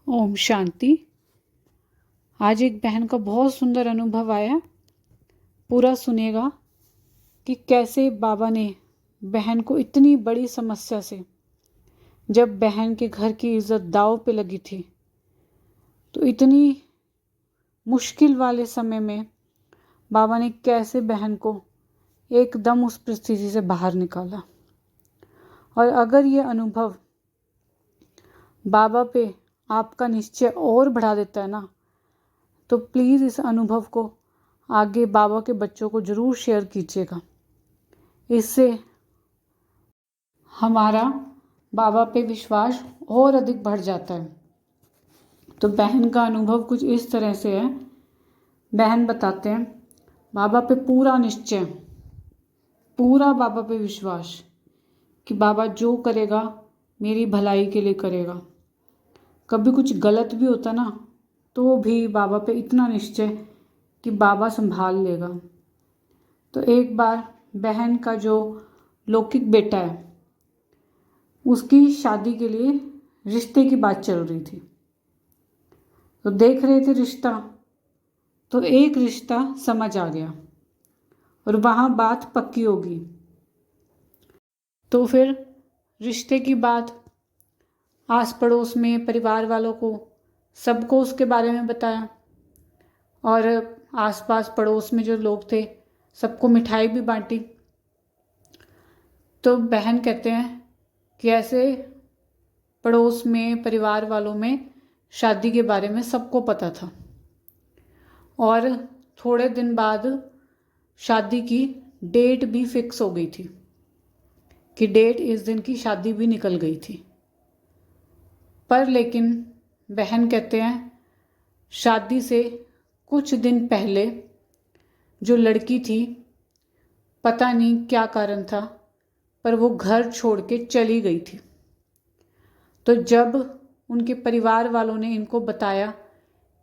ओम शांति। आज एक बहन का बहुत सुंदर अनुभव आया। पूरा सुनेगा कि कैसे बाबा ने बहन को इतनी बड़ी समस्या से, जब बहन के घर की इज्जत दांव पे लगी थी, तो इतनी मुश्किल वाले समय में बाबा ने कैसे बहन को एकदम उस परिस्थिति से बाहर निकाला। और अगर ये अनुभव बाबा पे आपका निश्चय और बढ़ा देता है ना, तो प्लीज़ इस अनुभव को आगे बाबा के बच्चों को ज़रूर शेयर कीजिएगा। इससे हमारा बाबा पे विश्वास और अधिक बढ़ जाता है। तो बहन का अनुभव कुछ इस तरह से है। बहन बताते हैं, बाबा पे पूरा निश्चय, पूरा बाबा पे विश्वास कि बाबा जो करेगा मेरी भलाई के लिए करेगा। कभी कुछ गलत भी होता ना, तो भी बाबा पे इतना निश्चय कि बाबा संभाल लेगा। तो एक बार बहन का जो लौकिक बेटा है, उसकी शादी के लिए रिश्ते की बात चल रही थी। तो देख रहे थे रिश्ता, तो एक रिश्ता समझ आ गया और वहाँ बात पक्की होगी। तो फिर रिश्ते की बात आस पड़ोस में, परिवार वालों को, सबको उसके बारे में बताया। और आसपास पड़ोस में जो लोग थे, सबको मिठाई भी बांटी। तो बहन कहते हैं कि ऐसे पड़ोस में, परिवार वालों में शादी के बारे में सबको पता था। और थोड़े दिन बाद शादी की डेट भी फिक्स हो गई थी कि डेट इस दिन की शादी भी निकल गई थी। पर लेकिन बहन कहते हैं, शादी से कुछ दिन पहले जो लड़की थी, पता नहीं क्या कारण था, पर वो घर छोड़ के चली गई थी। तो जब उनके परिवार वालों ने इनको बताया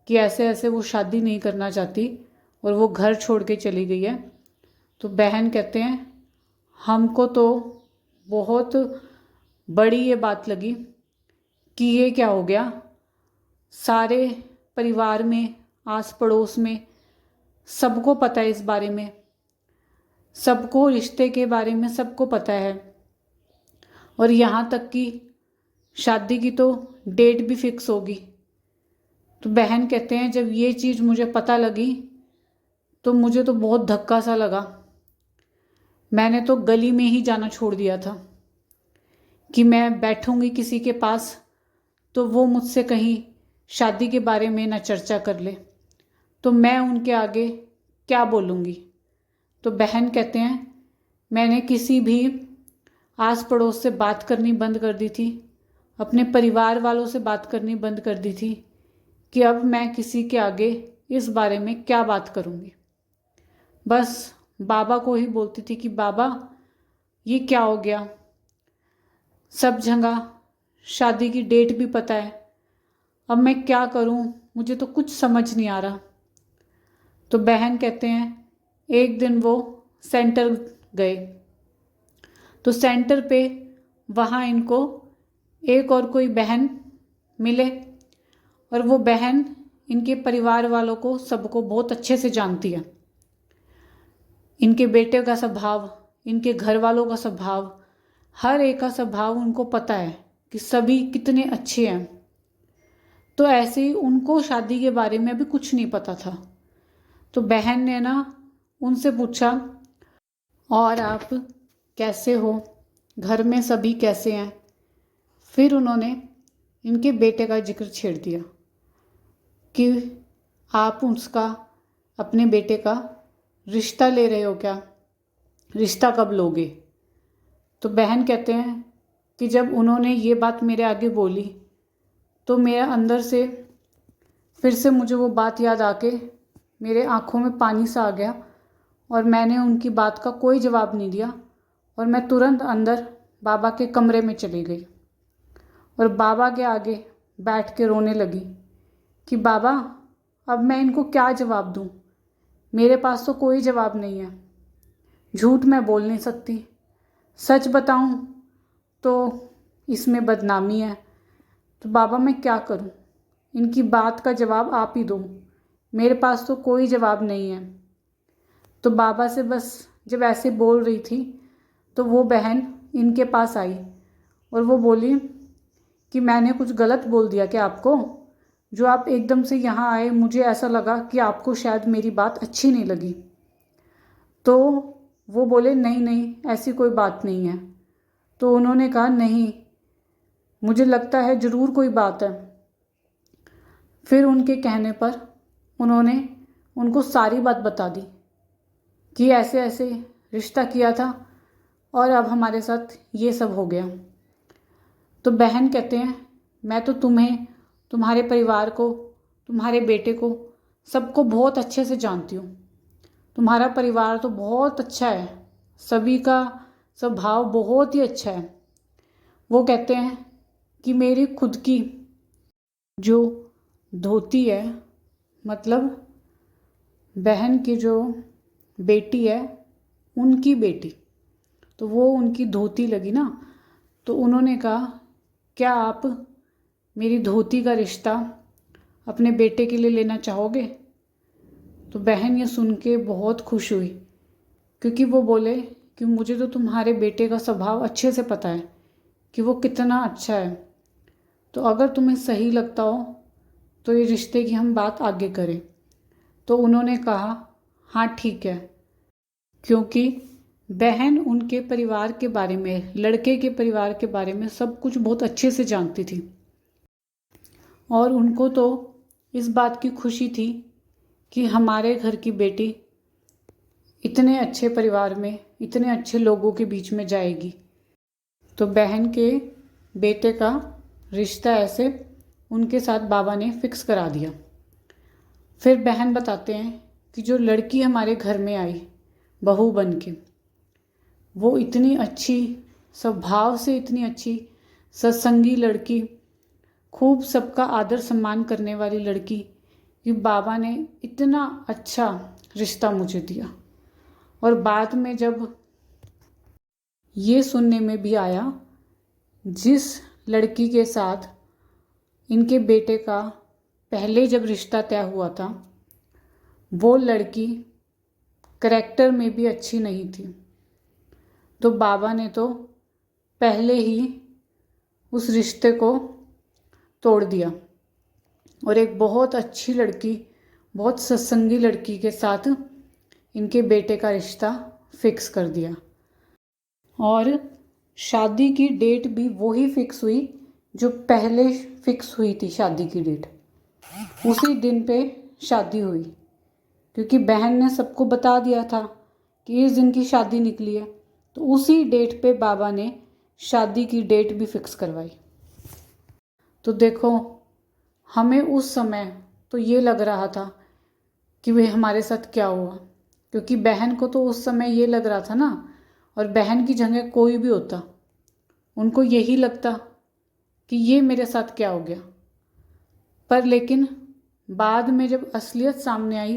कि ऐसे ऐसे वो शादी नहीं करना चाहती और वो घर छोड़ के चली गई है, तो बहन कहते हैं, हमको तो बहुत बड़ी ये बात लगी कि ये क्या हो गया। सारे परिवार में, आस पड़ोस में सबको पता है इस बारे में, सबको रिश्ते के बारे में सबको पता है। और यहाँ तक कि शादी की तो डेट भी फिक्स होगी। तो बहन कहते हैं, जब ये चीज़ मुझे पता लगी तो मुझे तो बहुत धक्का सा लगा। मैंने तो गली में ही जाना छोड़ दिया था कि मैं बैठूंगी किसी के पास तो वो मुझसे कहीं शादी के बारे में ना चर्चा कर ले, तो मैं उनके आगे क्या बोलूँगी। तो बहन कहते हैं, मैंने किसी भी आस पड़ोस से बात करनी बंद कर दी थी, अपने परिवार वालों से बात करनी बंद कर दी थी कि अब मैं किसी के आगे इस बारे में क्या बात करूँगी। बस बाबा को ही बोलती थी कि बाबा ये क्या हो गया, सब जगह शादी की डेट भी पता है, अब मैं क्या करूं, मुझे तो कुछ समझ नहीं आ रहा। तो बहन कहते हैं, एक दिन वो सेंटर गए। तो सेंटर पे वहाँ इनको एक और कोई बहन मिले, और वो बहन इनके परिवार वालों को, सबको बहुत अच्छे से जानती है। इनके बेटे का स्वभाव, इनके घर वालों का स्वभाव, हर एक का स्वभाव उनको पता है कि सभी कितने अच्छे हैं। तो ऐसे ही उनको शादी के बारे में अभी कुछ नहीं पता था। तो बहन ने ना उनसे पूछा, और आप कैसे हो, घर में सभी कैसे हैं। फिर उन्होंने इनके बेटे का जिक्र छेड़ दिया कि आप उसका, अपने बेटे का रिश्ता ले रहे हो क्या, रिश्ता कब लोगे। तो बहन कहते हैं कि जब उन्होंने ये बात मेरे आगे बोली, तो मेरे अंदर से फिर से मुझे वो बात याद आके मेरे आँखों में पानी सा आ गया, और मैंने उनकी बात का कोई जवाब नहीं दिया, और मैं तुरंत अंदर बाबा के कमरे में चली गई और बाबा के आगे बैठ के रोने लगी कि बाबा अब मैं इनको क्या जवाब दूँ, मेरे पास तो कोई जवाब नहीं है। झूठ मैं बोल नहीं सकती, सच बताऊँ तो इसमें बदनामी है। तो बाबा मैं क्या करूँ। इनकी बात का जवाब आप ही दो, मेरे पास तो कोई जवाब नहीं है। तो बाबा से बस जब ऐसे बोल रही थी तो वो बहन इनके पास आई और वो बोली कि मैंने कुछ गलत बोल दिया क्या आपको, जो आप एकदम से यहाँ आए, मुझे ऐसा लगा कि आपको शायद मेरी बात अच्छी नहीं लगी। तो वो बोले नहीं नहीं, ऐसी कोई बात नहीं है। तो उन्होंने कहा नहीं, मुझे लगता है ज़रूर कोई बात है। फिर उनके कहने पर उन्होंने उनको सारी बात बता दी कि ऐसे ऐसे रिश्ता किया था और अब हमारे साथ ये सब हो गया। तो बहन कहते हैं मैं तो तुम्हें, तुम्हारे परिवार को, तुम्हारे बेटे को, सबको बहुत अच्छे से जानती हूँ। तुम्हारा परिवार तो बहुत अच्छा है, सभी का स्वभाव बहुत ही अच्छा है। वो कहते हैं कि मेरी खुद की जो धोती है, मतलब बहन की जो बेटी है उनकी बेटी, तो वो उनकी धोती लगी ना। तो उन्होंने कहा क्या आप मेरी धोती का रिश्ता अपने बेटे के लिए लेना चाहोगे। तो बहन ये सुन के बहुत खुश हुई, क्योंकि वो बोले कि मुझे तो तुम्हारे बेटे का स्वभाव अच्छे से पता है कि वो कितना अच्छा है, तो अगर तुम्हें सही लगता हो तो ये रिश्ते की हम बात आगे करें। तो उन्होंने कहा हाँ ठीक है, क्योंकि बहन उनके परिवार के बारे में, लड़के के परिवार के बारे में सब कुछ बहुत अच्छे से जानती थी और उनको तो इस बात की खुशी थी कि हमारे घर की बेटी इतने अच्छे परिवार में, इतने अच्छे लोगों के बीच में जाएगी। तो बहन के बेटे का रिश्ता ऐसे उनके साथ बाबा ने फिक्स करा दिया। फिर बहन बताते हैं कि जो लड़की हमारे घर में आई बहू बन के, वो इतनी अच्छी, स्वभाव से इतनी अच्छी, सत्संगी लड़की, खूब सबका आदर सम्मान करने वाली लड़की, कि बाबा ने इतना अच्छा रिश्ता मुझे दिया। और बाद में जब ये सुनने में भी आया, जिस लड़की के साथ इनके बेटे का पहले जब रिश्ता तय हुआ था, वो लड़की करैक्टर में भी अच्छी नहीं थी, तो बाबा ने तो पहले ही उस रिश्ते को तोड़ दिया और एक बहुत अच्छी लड़की, बहुत सत्संगी लड़की के साथ इनके बेटे का रिश्ता फिक्स कर दिया। और शादी की डेट भी वही फिक्स हुई जो पहले फिक्स हुई थी शादी की डेट, उसी दिन पे शादी हुई, क्योंकि बहन ने सबको बता दिया था कि इस दिन की शादी निकली है। तो उसी डेट पे बाबा ने शादी की डेट भी फिक्स करवाई। तो देखो, हमें उस समय तो ये लग रहा था कि वे हमारे साथ क्या हुआ, क्योंकि बहन को तो उस समय ये लग रहा था ना, और बहन की जगह कोई भी होता उनको यही लगता कि ये मेरे साथ क्या हो गया। पर लेकिन बाद में जब असलियत सामने आई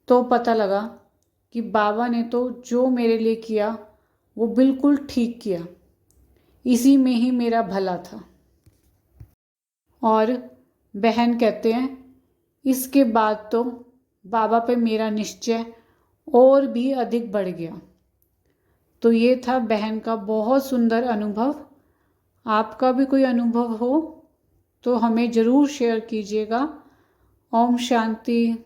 तो पता लगा कि बाबा ने तो जो मेरे लिए किया वो बिल्कुल ठीक किया, इसी में ही मेरा भला था। और बहन कहते हैं इसके बाद तो बाबा पे मेरा निश्चय और भी अधिक बढ़ गया। तो ये था बहन का बहुत सुंदर अनुभव। आपका भी कोई अनुभव हो तो हमें ज़रूर शेयर कीजिएगा। ओम शांति।